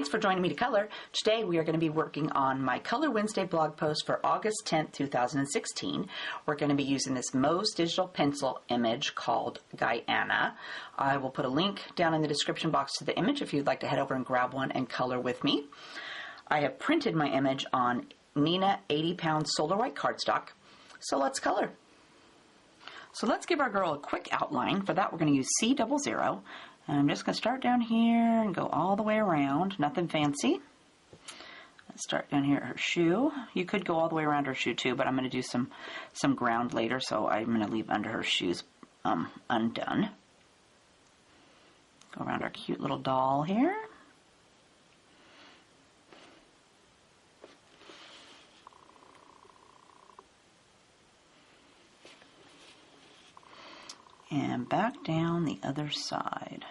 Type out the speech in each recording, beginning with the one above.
Thanks for joining me to color. Today we are going to be working on my Color Wednesday blog post for August 10th, 2016. We're going to be using this Mo's digital pencil image called Giana. I will put a link down in the description box to the image if you'd like to head over and grab one and color with me. I have printed my image on Nina 80-pound solar white cardstock. So let's color. So let's give our girl a quick outline. For that we're going to use C00. And I'm just going to start down here and go all the way around. Nothing fancy. Let's start down here at her shoe. You could go all the way around her shoe too, but I'm going to do some ground later, so I'm going to leave under her shoes undone. Go around our cute little doll here. And back down the other side.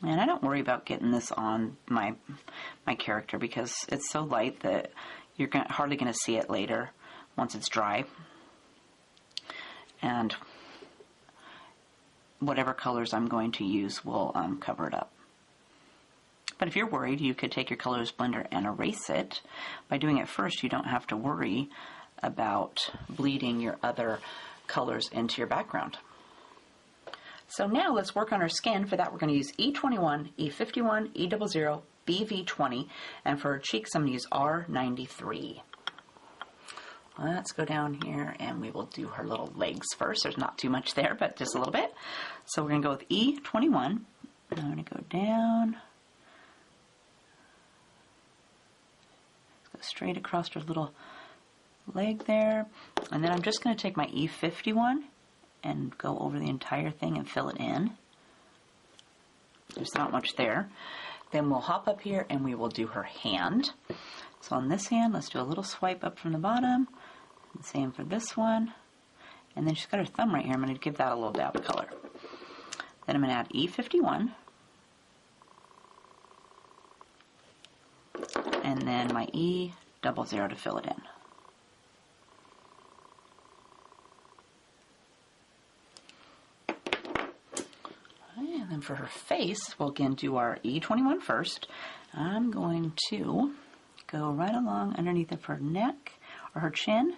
And I don't worry about getting this on my character because it's so light that you're hardly going to see it later once it's dry. And whatever colors I'm going to use will cover it up. But if you're worried, you could take your Colors Blender and erase it. By doing it first, you don't have to worry about bleeding your other colors into your background. So now let's work on our skin. For that we're going to use E21, E51, E00, BV20, and for her cheeks I'm going to use R93. Let's go down here and we will do her little legs first. There's not too much there, but just a little bit. So we're going to go with E21. I'm going to go down. Let's go straight across her little leg there, and then I'm just going to take my E51 and go over the entire thing and fill it in. There's not much there. Then we'll hop up here and we will do her hand. So on this hand, let's do a little swipe up from the bottom, and same for this one, and then she's got her thumb right here. I'm going to give that a little dab of color. Then I'm going to add E51, and then my E00 to fill it in. And for her face, we'll again do our E21 first. I'm going to go right along underneath of her neck, or her chin,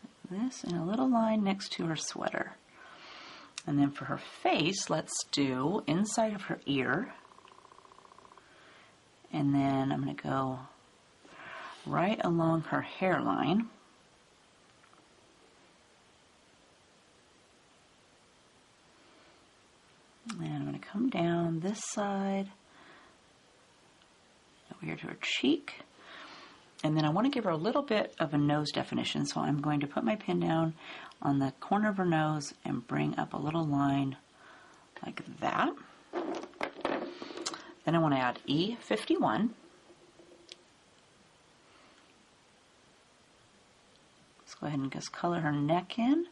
like this, and a little line next to her sweater. And then for her face, let's do inside of her ear. And then I'm going to go right along her hairline. And I'm going to come down this side, over here to her cheek, and then I want to give her a little bit of a nose definition, so I'm going to put my pin down on the corner of her nose and bring up a little line like that. Then I want to add E51. Let's go ahead and just color her neck in.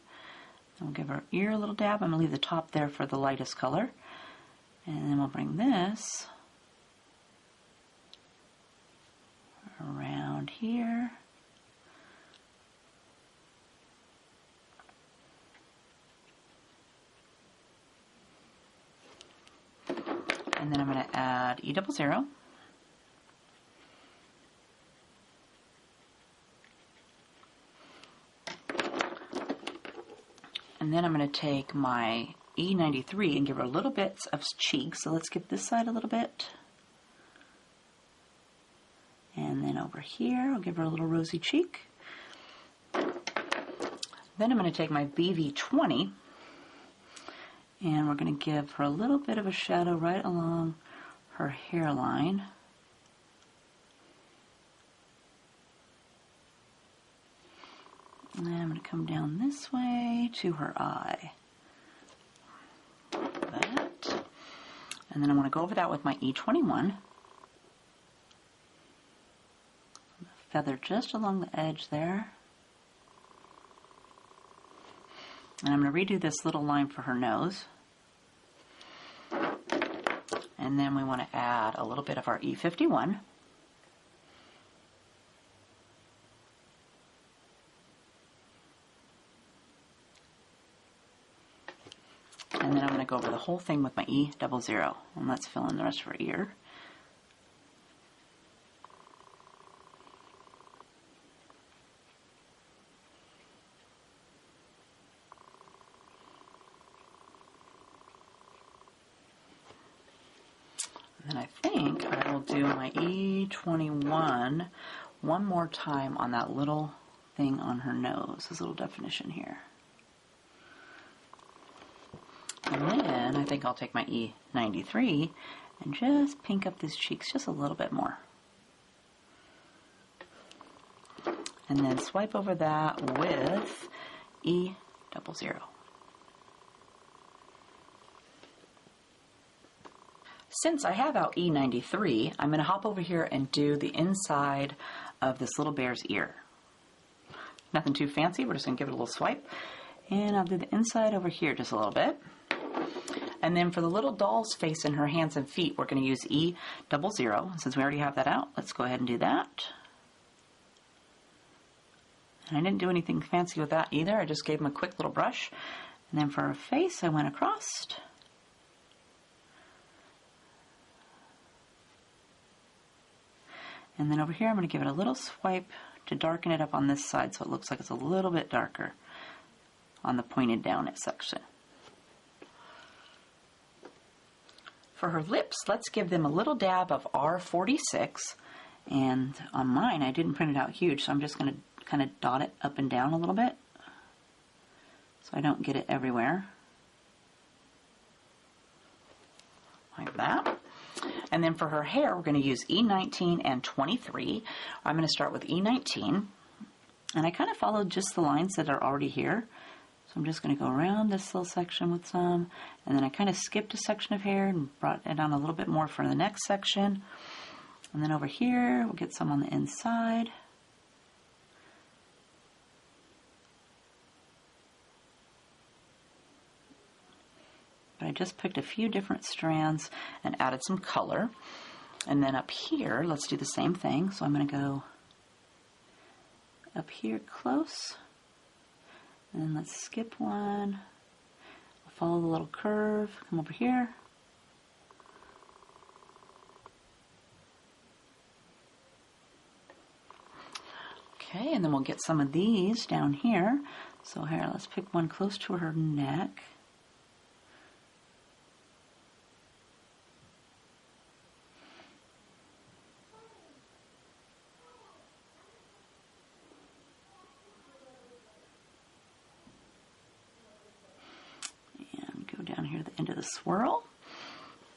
We'll give her ear a little dab. I'm going to leave the top there for the lightest color. And then we'll bring this around here. And then I'm going to add E00. And then I'm going to take my E93 and give her little bits of cheek. So let's give this side a little bit. And then over here, I'll give her a little rosy cheek. Then I'm going to take my BV20 and we're going to give her a little bit of a shadow right along her hairline. And then I'm going to come down this way to her eye. Like that. And then I want to go over that with my E21. Feather just along the edge there. And I'm going to redo this little line for her nose. And then we want to add a little bit of our E51. And then I'm going to go over the whole thing with my E00, and let's fill in the rest of her ear. And I think I will do my E21 one more time on that little thing on her nose, this little definition here. And then I think I'll take my E93 and just pink up these cheeks just a little bit more. And then swipe over that with E00. Since I have out E93, I'm going to hop over here and do the inside of this little bear's ear. Nothing too fancy, we're just going to give it a little swipe. And I'll do the inside over here just a little bit. And then for the little doll's face and her hands and feet, we're going to use E00. Since we already have that out, let's go ahead and do that. And I didn't do anything fancy with that either, I just gave them a quick little brush. And then for her face, I went across. And then over here, I'm going to give it a little swipe to darken it up on this side so it looks like it's a little bit darker on the pointed down section. For her lips, let's give them a little dab of R46. And on mine, I didn't print it out huge, so I'm just going to kind of dot it up and down a little bit so I don't get it everywhere. Like that. And then for her hair, we're going to use E19 and 23. I'm going to start with E19. And I kind of followed just the lines that are already here. So I'm just going to go around this little section with some. And then I kind of skipped a section of hair and brought it down a little bit more for the next section. And then over here, we'll get some on the inside. But I just picked a few different strands and added some color. And then up here, let's do the same thing. So I'm going to go up here close. And then let's skip one. I'll follow the little curve, come over here. Okay, and then we'll get some of these down here. So here, let's pick one close to her neck. Down here at the end of the swirl,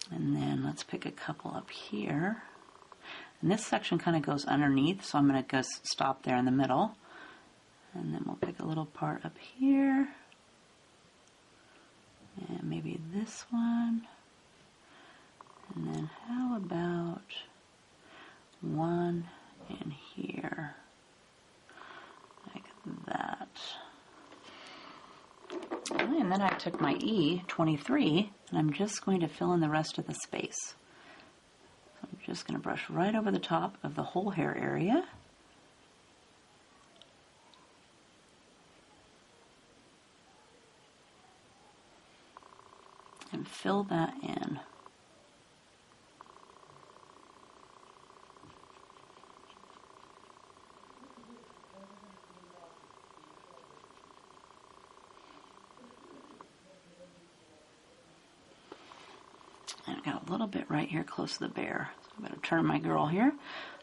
and then let's pick a couple up here, and this section kind of goes underneath, so I'm going to go stop there in the middle, and then we'll pick a little part up here, and maybe this one, and then how about one in here like that. And then I took my E23 and I'm just going to fill in the rest of the space. So I'm just going to brush right over the top of the whole hair area. And fill that in. And I've got a little bit right here close to the bear. So I'm going to turn my girl here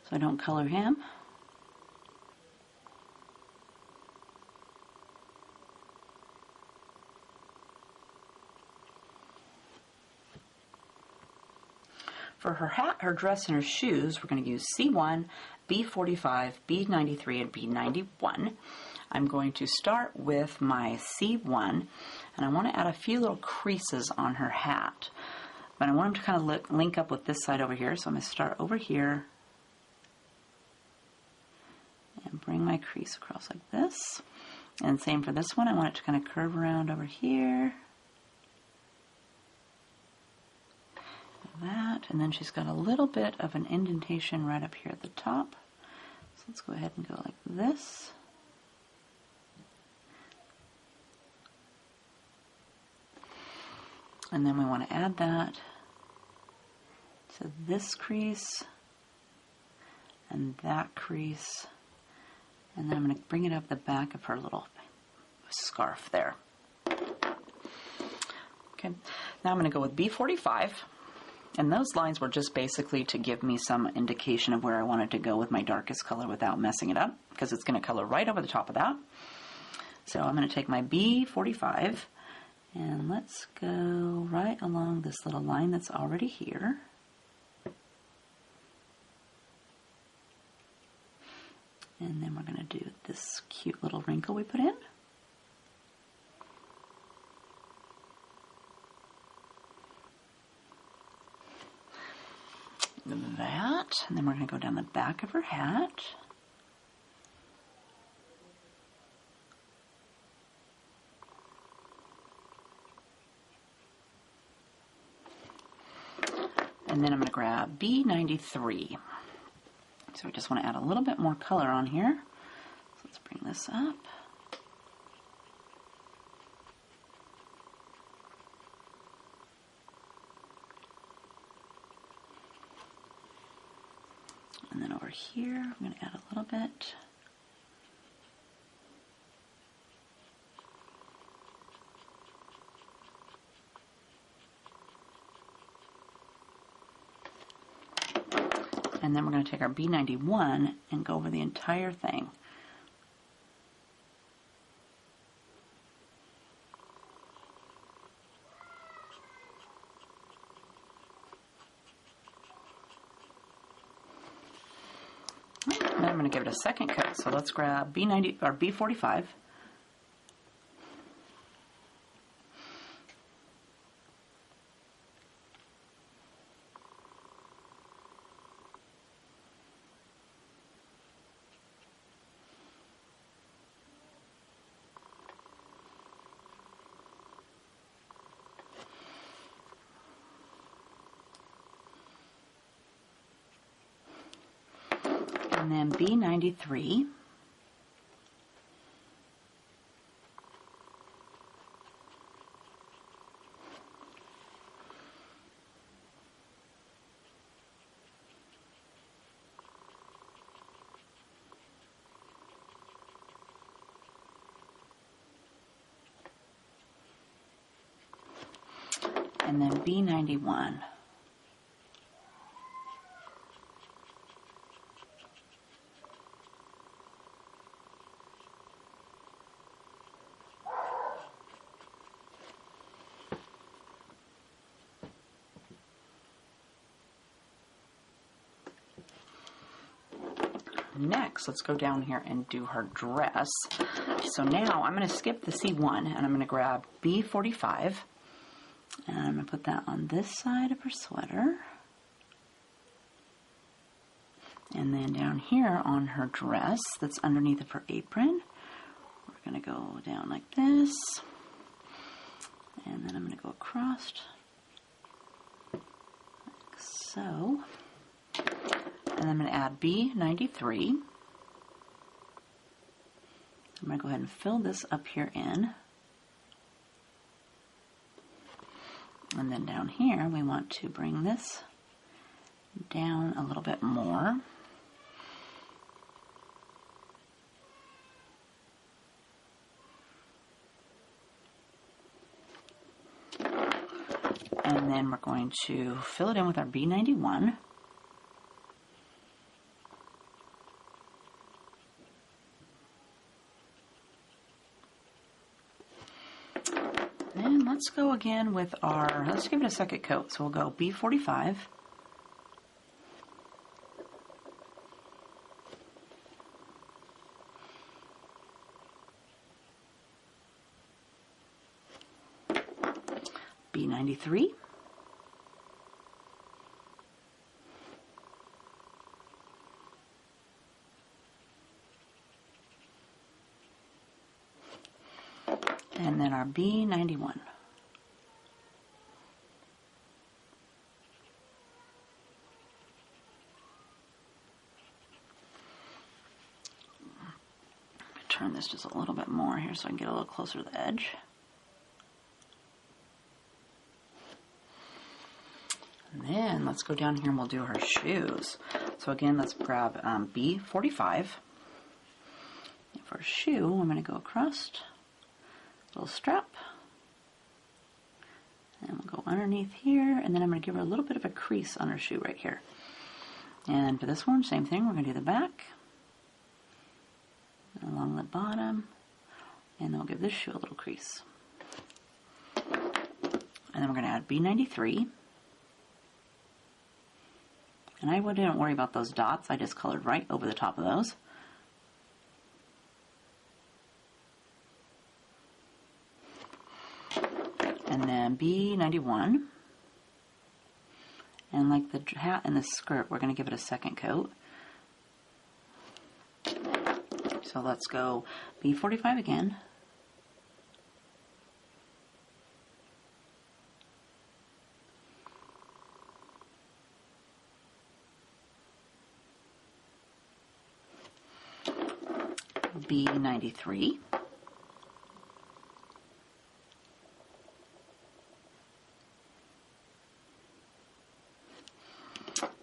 so I don't color him. For her hat, her dress, and her shoes, we're going to use C1, B45, B93, and B91. I'm going to start with my C1, and I want to add a few little creases on her hat. But I want them to kind of link up with this side over here, so I'm going to start over here and bring my crease across like this. And same for this one, I want it to kind of curve around over here. Like that, and then she's got a little bit of an indentation right up here at the top. So let's go ahead and go like this. And then we want to add that to this crease and that crease. And then I'm going to bring it up the back of her little scarf there. Okay, now I'm going to go with B45. And those lines were just basically to give me some indication of where I wanted to go with my darkest color without messing it up, because it's going to color right over the top of that. So I'm going to take my B45 and let's go right along this little line that's already here. And then we're going to do this cute little wrinkle we put in. That, and then we're going to go down the back of her hat. And then I'm going to grab B93. So I just want to add a little bit more color on here. So let's bring this up. And then over here, I'm going to add a little bit. And then we're going to take our B91 and go over the entire thing. Then I'm going to give it a second coat. So let's grab B90 or B45. And then B93. And then B91. Next, let's go down here and do her dress. So now I'm going to skip the C1 and I'm going to grab B45 and I'm going to put that on this side of her sweater. And then down here on her dress that's underneath of her apron, we're going to go down like this. And then I'm going to go across like so. And I'm going to add B93. I'm going to go ahead and fill this up here in. And then down here, we want to bring this down a little bit more. And then we're going to fill it in with our B91. And let's go again with our, let's give it a second coat. So we'll go B45. B93. And then our B91. Turn this just a little bit more here so I can get a little closer to the edge. then let's go down here and we'll do her shoes. So again, let's grab B45. And for a shoe, I'm going to go across, little strap, and we'll go underneath here, and then I'm going to give her a little bit of a crease on her shoe right here. And for this one, same thing, we're going to do the back, along the bottom, and then we'll give this shoe a little crease. And then we're going to add B93. And I didn't worry about those dots, I just colored right over the top of those. And then B91. And like the hat and the skirt, we're going to give it a second coat. So let's go B45 again. B93.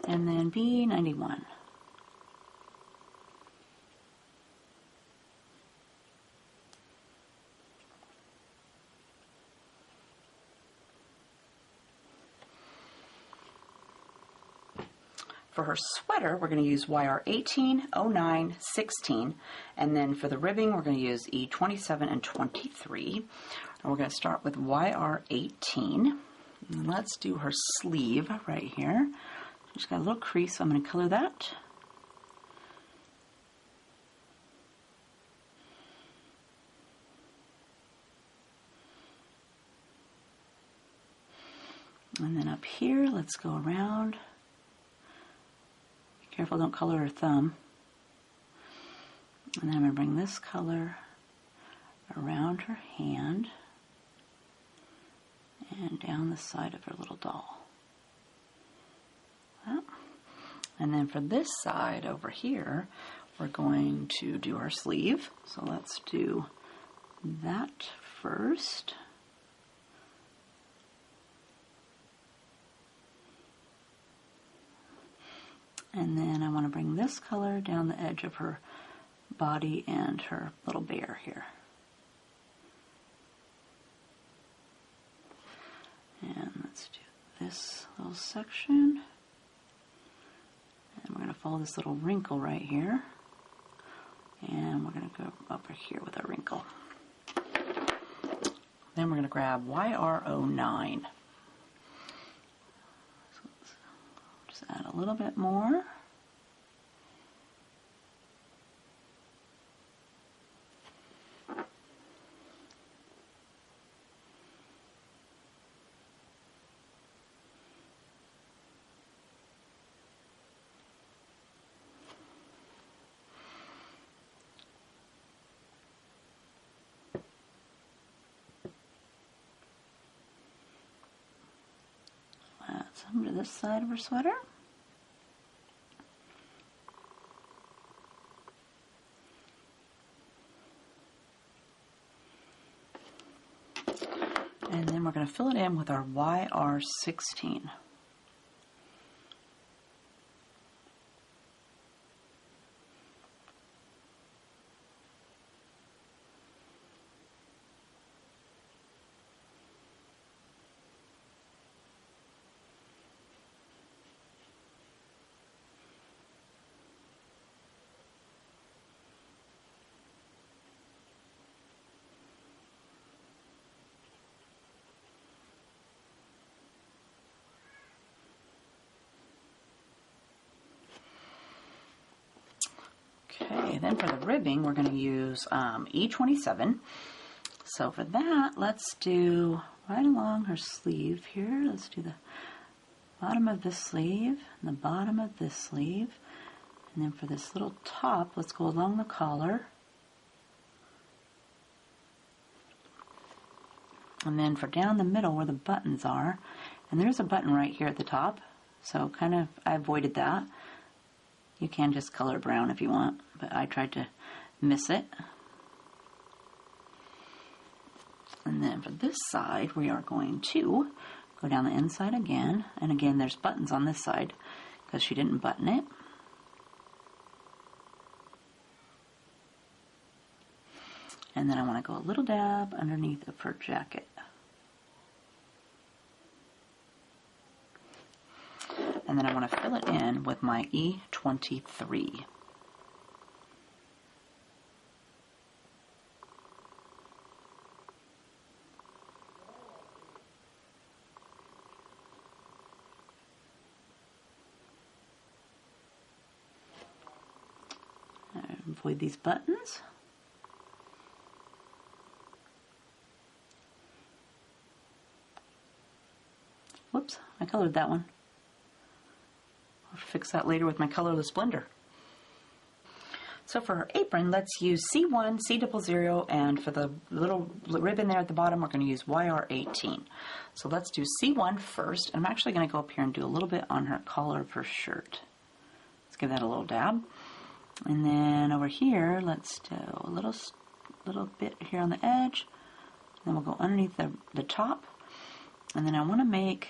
And then B91. For her sweater, we're going to use YR18, 09, 16, and then for the ribbing, we're going to use E27 and 23. And we're going to start with YR18. And let's do her sleeve right here. She's got a little crease, so I'm going to color that. And then up here, let's go around. Careful, don't color her thumb. And then I'm going to bring this color around her hand and down the side of her little doll. And then for this side over here, we're going to do our sleeve. So let's do that first. And then I want to bring this color down the edge of her body and her little bear here. And let's do this little section. And we're going to follow this little wrinkle right here. And we're going to go up here with our wrinkle. Then we're going to grab YR09. Just add a little bit more. Some to this side of her sweater. And then we're going to fill it in with our YR16. Okay, then for the ribbing, we're going to use E27. So for that, let's do right along her sleeve here. Let's do the bottom of this sleeve and the bottom of this sleeve. And then for this little top, let's go along the collar. And then for down the middle where the buttons are, and there's a button right here at the top, so kind of I avoided that. You can just color brown if you want, but I tried to miss it. And then for this side, we are going to Go down the inside again, and again there's buttons on this side because she didn't button it. And then I want to go a little dab underneath of her jacket. And then I want to fill it in with my E23. Avoid these buttons. Whoops, I colored that one. I'll fix that later with my colorless blender. So for her apron, let's use C1, C00, and for the little ribbon there at the bottom, we're going to use YR18. So let's do C1 first. I'm actually going to go up here and do a little bit on her collar of her shirt. Let's give that a little dab. And then over here, let's do a little bit here on the edge. Then we'll go underneath the top. And then I want to make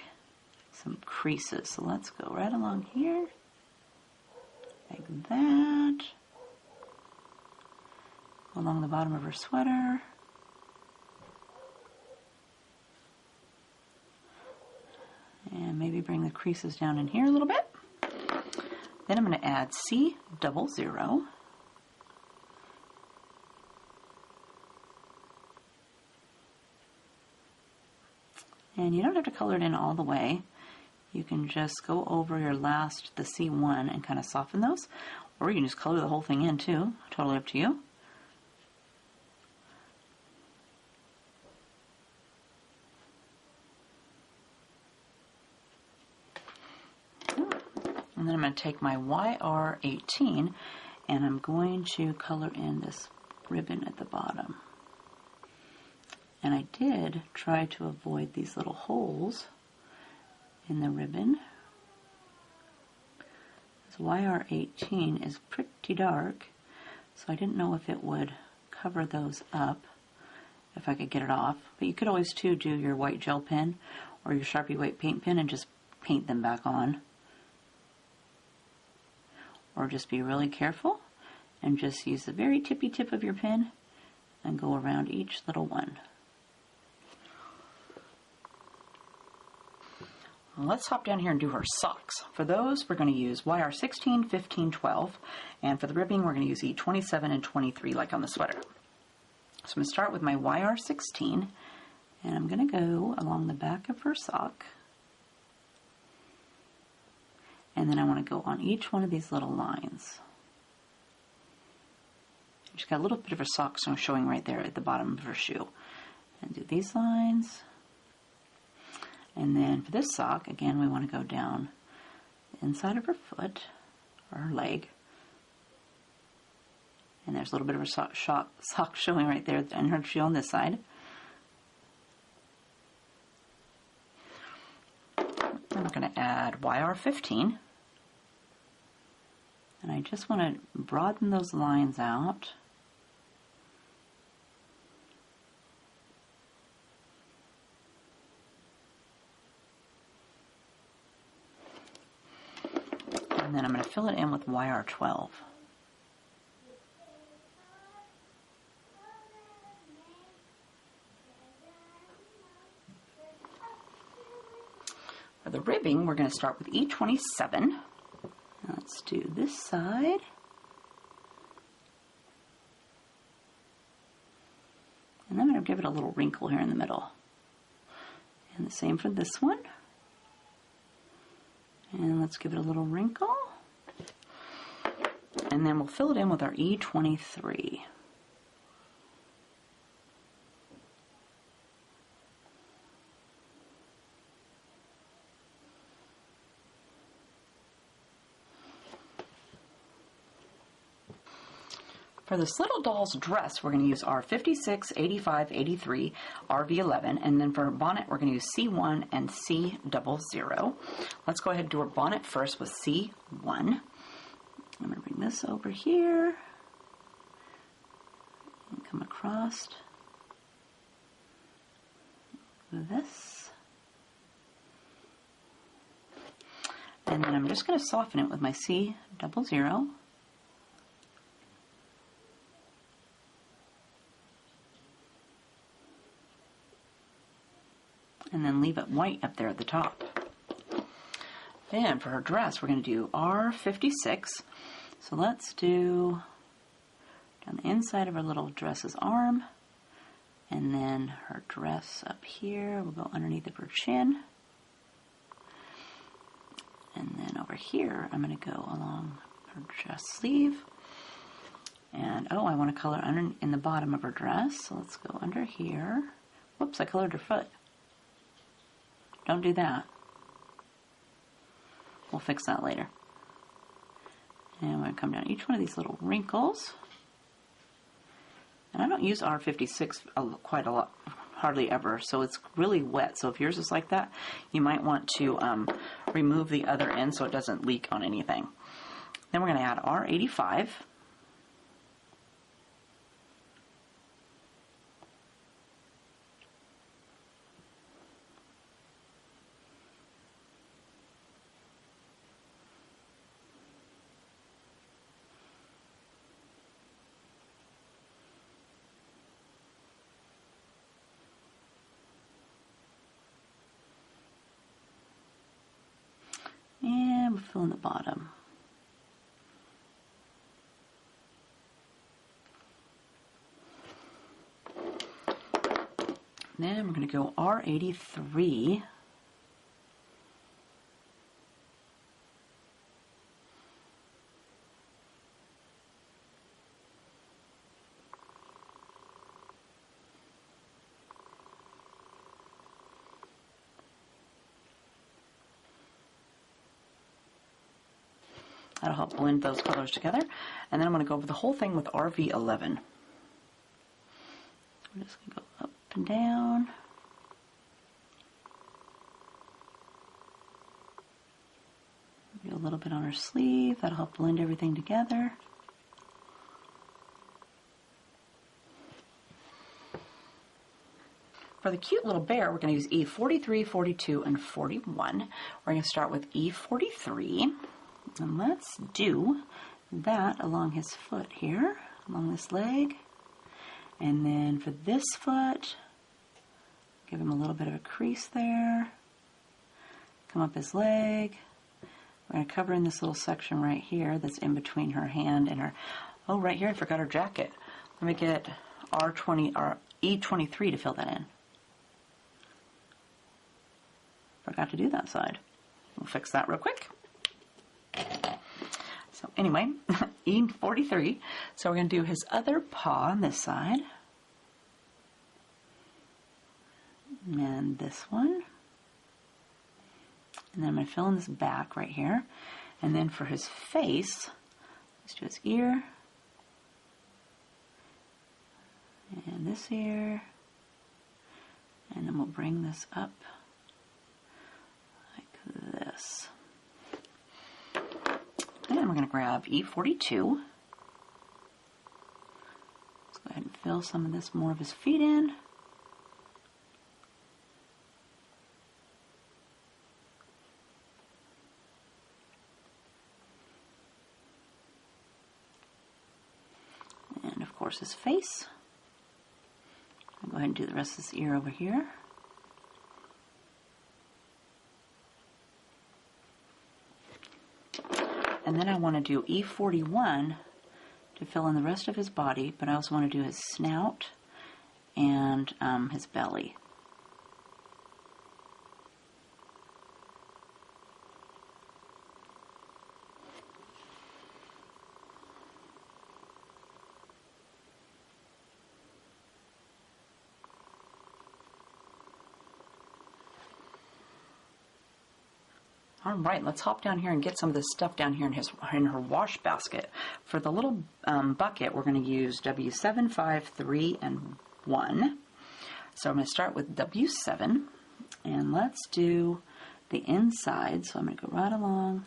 some creases. So let's go right along here, like that. Along the bottom of her sweater. And maybe bring the creases down in here a little bit. Then I'm going to add C00. And you don't have to color it in all the way. You can just go over the C1 and kind of soften those. Or you can just color the whole thing in too. Totally up to you. And then I'm going to take my YR18 and I'm going to color in this ribbon at the bottom. And I did try to avoid these little holes in the ribbon. This YR18 is pretty dark, so I didn't know if it would cover those up, if I could get it off. But you could always too do your white gel pen or your Sharpie white paint pen and just paint them back on. Or just be really careful and just use the very tippy tip of your pen and go around each little one. Let's hop down here and do her socks. For those, we're going to use YR16, 15, 12, and for the ribbing, we're going to use E27 and 23 like on the sweater. So I'm going to start with my YR16, and I'm going to go along the back of her sock, and then I want to go on each one of these little lines. She's got a little bit of her sock showing right there at the bottom of her shoe. And do these lines. And then for this sock, again, we want to go down the inside of her foot, or her leg. And there's a little bit of her sock showing right there, and her shoe on this side. And we're going to add YR15. And I just want to broaden those lines out. And then I'm going to fill it in with YR12. For the ribbing, we're going to start with E27. Let's do this side. And I'm going to give it a little wrinkle here in the middle. And the same for this one. And let's give it a little wrinkle. And then we'll fill it in with our E23. For this little doll's dress, we're going to use our 56, 85, 83, RV11, and then for her bonnet, we're going to use C1 and C00. Let's go ahead and do her bonnet first with C1. I'm going to bring this over here and come across this. And then I'm just going to soften it with my C00. And then leave it white up there at the top. Then for her dress, we're going to do R56. So let's do down the inside of her little dress's arm. And then her dress up here will go underneath of her chin. And then over here, I'm going to go along her dress sleeve. And, oh, I want to color under in the bottom of her dress. So let's go under here. Whoops, I colored her foot. Don't do that. We'll fix that later. And I'm going to come down each one of these little wrinkles. And I don't use R56 quite a lot, hardly ever, so it's really wet. So if yours is like that, you might want to remove the other end so it doesn't leak on anything. Then we're going to add R85. And we'll fill in the bottom. Then we're going to go R83. That'll help blend those colors together. And then I'm going to go over the whole thing with RV11. I'm just going to go up and down. Maybe a little bit on her sleeve. That'll help blend everything together. For the cute little bear, we're going to use E43, 42, and 41. We're going to start with E43. And let's do that along his foot here, along this leg. And then for this foot, give him a little bit of a crease there. Come up his leg. We're going to cover in this little section right here that's in between her hand and her... Oh, right here, I forgot her jacket. Let me get E23 to fill that in. Forgot to do that side. We'll fix that real quick. So anyway, E43. So we're going to do his other paw on this side. And this one. And then I'm going to fill in this back right here. And then for his face, let's do his ear. And this ear. And then we'll bring this up like this. And we're going to grab E42. Let's go ahead and fill some of this more of his feet in. And of course his face. I'll go ahead and do the rest of this ear over here. And then I want to do E41 to fill in the rest of his body, but I also want to do his snout and his belly. All right, let's hop down here and get some of this stuff down here in her wash basket. For the little bucket, we're going to use W7, 5, 3, and 1. So I'm going to start with W7, and let's do the inside. So I'm going to go right along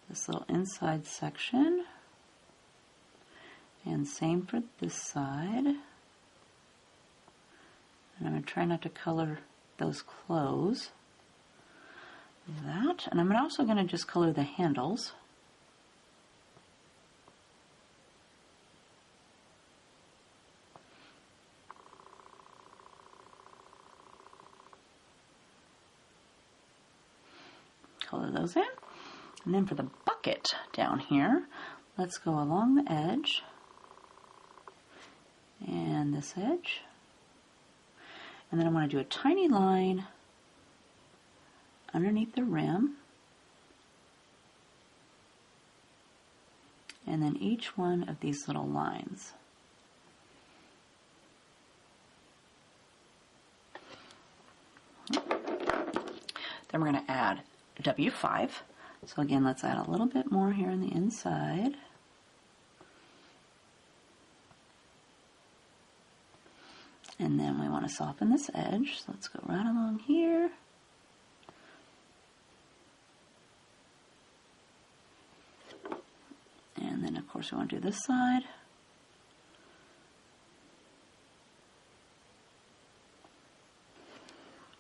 this little inside section, and same for this side. And I'm going to try not to color those clothes. that, and I'm also going to just color the handles. Color those in. And then for the bucket down here, let's go along the edge and this edge. And then I want to do a tiny line underneath the rim. And then each one of these little lines. Then we're going to add W5. So again, let's add a little bit more here on the inside. And then we want to soften this edge. So let's go right along here. And then of course we want to do this side.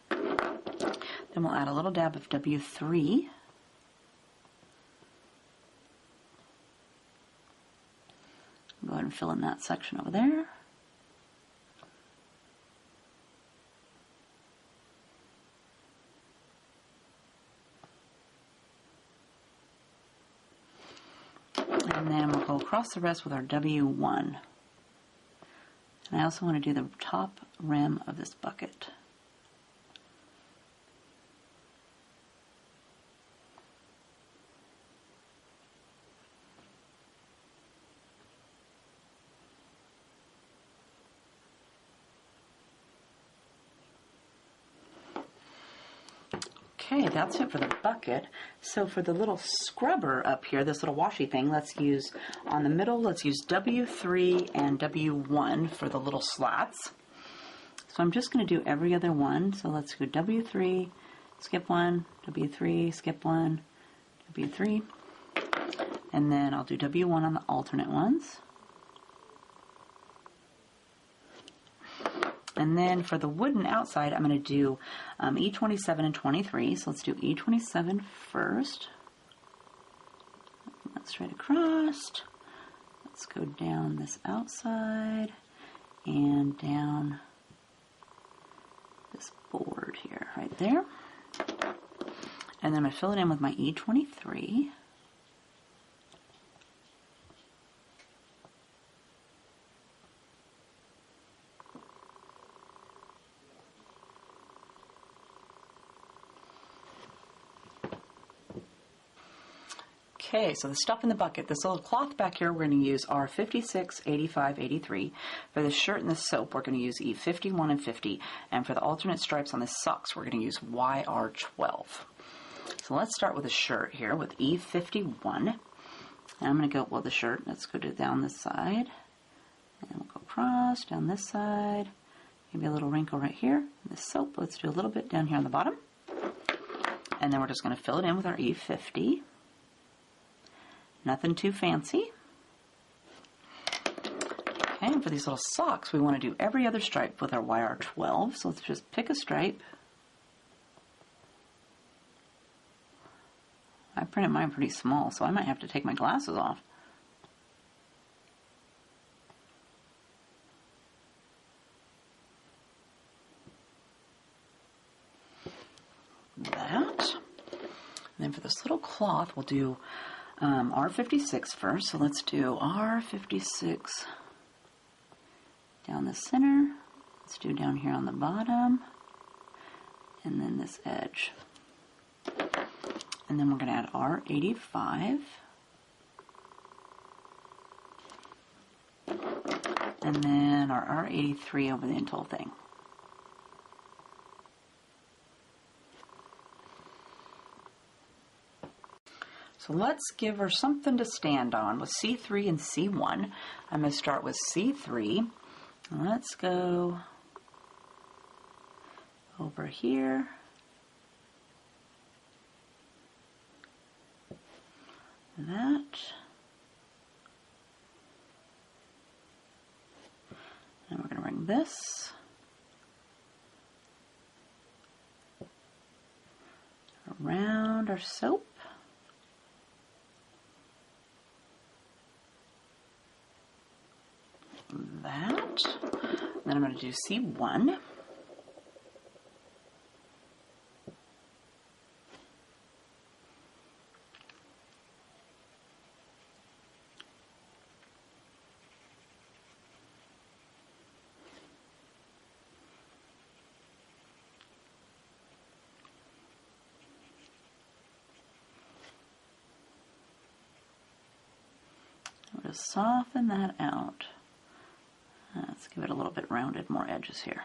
Then we'll add a little dab of W3. Go ahead and fill in that section over there. And then we'll go across the rest with our W1. And I also want to do the top rim of this bucket. Okay, that's it for the bucket. So for the little scrubber up here, this little washy thing, let's use, on the middle, let's use W3 and W1 for the little slats. So I'm just going to do every other one. So let's go W3, skip one, W3, skip one, W3. And then I'll do W1 on the alternate ones. And then for the wooden outside, I'm going to do E27 and 23. So let's do E27 first. That's straight across. Let's go down this outside and down this board here, right there. And then I'm going to fill it in with my E23. Okay, so the stuff in the bucket, this little cloth back here, we're going to use R56, 85, 83. For the shirt and the soap, we're going to use E51 and 50. And for the alternate stripes on the socks, we're going to use YR12. So let's start with the shirt here with E51. And I'm going to go, well, the shirt, let's go down this side. And we'll go across, down this side. Maybe a little wrinkle right here. The soap, let's do a little bit down here on the bottom. And then we're just going to fill it in with our E50. Nothing too fancy. Okay, and for these little socks, we want to do every other stripe with our YR12. So let's just pick a stripe. I printed mine pretty small, so I might have to take my glasses off. That. And then for this little cloth, we'll do R56 first. So let's do R56 down the center. Let's do down here on the bottom. And then this edge. And then we're going to add R85. And then our R83 over the entire thing. So let's give her something to stand on with C3 and C1. I'm going to start with C3. Let's go over here. That. And we're going to bring this around. around our soap. That. Then I'm going to do C1. I'm going to soften that out. Let's give it a little bit rounded, more edges here.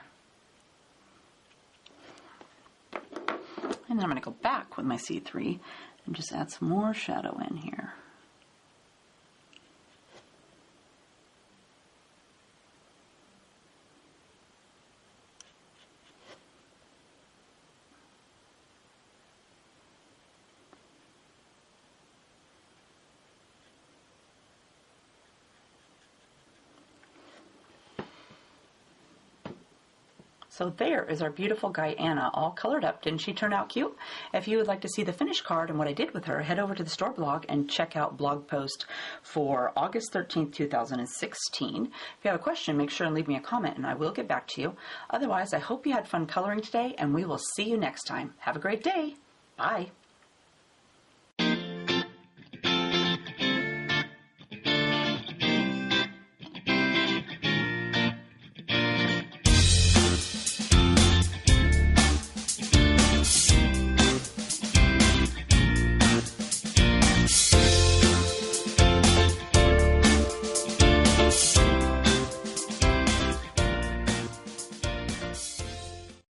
And then I'm going to go back with my C3 and just add some more shadow in here. So there is our beautiful Giana all colored up. Didn't she turn out cute? If you would like to see the finished card and what I did with her, head over to the store blog and check out blog post for August 13th, 2016. If you have a question, make sure and leave me a comment and I will get back to you. Otherwise, I hope you had fun coloring today and we will see you next time. Have a great day. Bye.